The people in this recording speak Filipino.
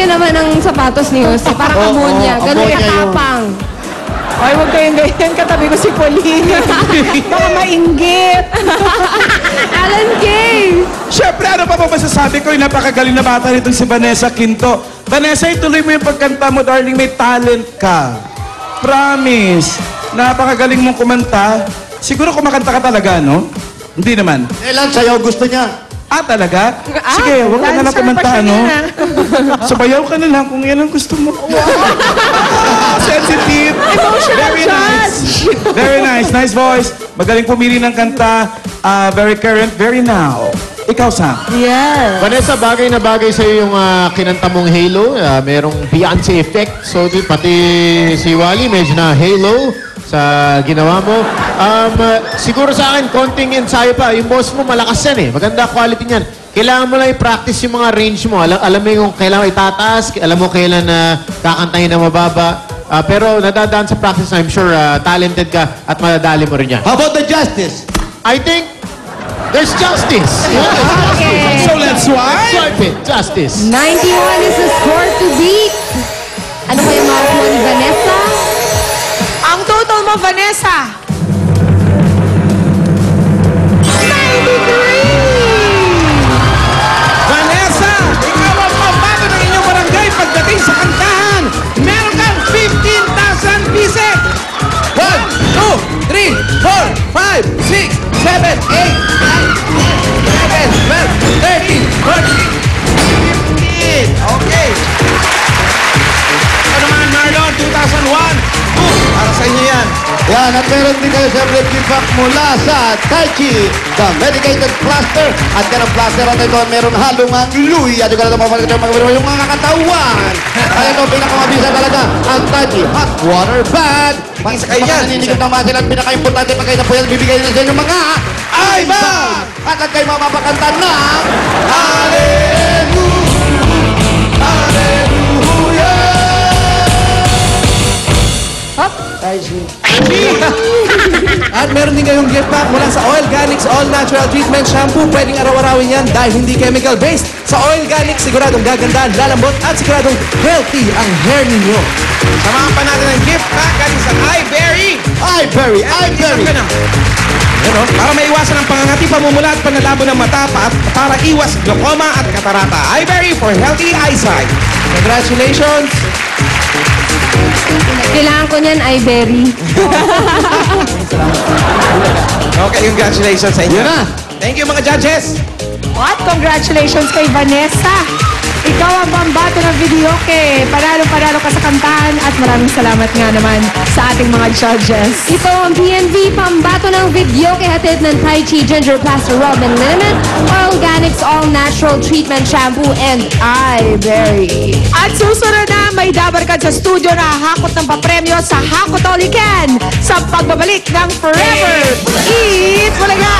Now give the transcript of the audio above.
naman ang sapatos ni Jose. Parang ammonia. Ganun katapang. Ay, huwag kayong ganyan. Katabi ko si Pauline. Baka mainggit. Alan Kay! Siyempre, ano pa ba masasabi ko? Yung napakagaling na bata nitong si Vanessa Quinto. Vanessa, ituloy mo yung pagkanta mo, darling. May talent ka. Promise. Napakagaling mong kumanta. Siguro kumakanta ka talaga, no? Hindi naman. Kailan sayaw gusto niya? Ah, talaga? Sige, huwag ka na lang kumanta, no? Subayaw ka na lang kung yan ang gusto mo. Sensitive. Very nice. Very nice. Nice voice. Magaling pumili ng kanta. Very current, very now. Ikaw, Sam. Yeah. Vanessa, bagay na bagay sa'yo yung kinanta mong Halo. Merong Beyonce effect. So, pati si Wally, medyo na Halo sa ginawa mo. Siguro sa akin, konting ensayo pa. Yung boss mo, malakas yan eh. Maganda quality niyan. Kailangan mo lang i-practice yung mga range mo. Alam mo yung kailangan itataas, alam mo kailan kakantahin na mababa. Pero nadadaan sa practice, I'm sure talented ka at madadali mo rin yan. How about the justice? I think there's justice. So let's swipe. Swipe it. Justice. 91 is the score to beat. Ano kayo makakuha ni Vanessa? Ang total mo, Vanessa. 93! Vanessa, ikaw ang pambato ng inyong barangay pagdating sa kantahan. Meron kang 15,000 pieces. 1, 2, 3, 4, 5, 6, 7, 8, 9, 10, 11, 12, 13, 14, 15. Okay. Ito naman, Marlon, 2001. Para sa inyo yan. Yan, at meron din kayo sa gift pack mula sa Taichi, the medicated plaster. At yan ang plaster at ito, meron halong ang luy. At yung ganito yung mga katawan. Kaya ito, pinakamabisa talaga ang Taichi hot water bag. Isa kayo yan. Pagkakaninigit ng masin at pinaka-importante pag kayo na po yan, bibigay nila sa inyo mga Ay-bag! At kayo mapapakanta ng Hallelujah! Hallelujah! At meron din kayong gift pack mula sa Oilganics All Natural Treatment Shampoo. Pwedeng araw-arawin yan dahil hindi chemical-based. Sa Oilganics, siguradong gaganda, lalambot at siguradong healthy ang hair ninyo. Samahan pa natin ang gift pack galing sa iBerry. iBerry! Isang ka na. Ano? Para maiwasan ang pangangati, pamumula at panlalabo ng mata para iwas glaucoma at katarata. iBerry for healthy eyesight. Congratulations! Kailangan ko niyan, Iberry. Okay, congratulations sa inyo. Yun na. Thank you mga judges. At congratulations kay Vanessa. Ikaw ang pambato ng videoke. Panalo-panalo ka sa kantahan at maraming salamat nga naman sa ating mga judges. Ito ang PNV pambato ng video kay hatid ng Taichi Ginger Plaster Rub and Liniment, Oilganics All Natural Treatment Shampoo, and iBerry. At susunod na may dabarkad sa studio na hakot ng papremyo sa Hakot All You Can sa pagbabalik ng Forever Eat Bulaga!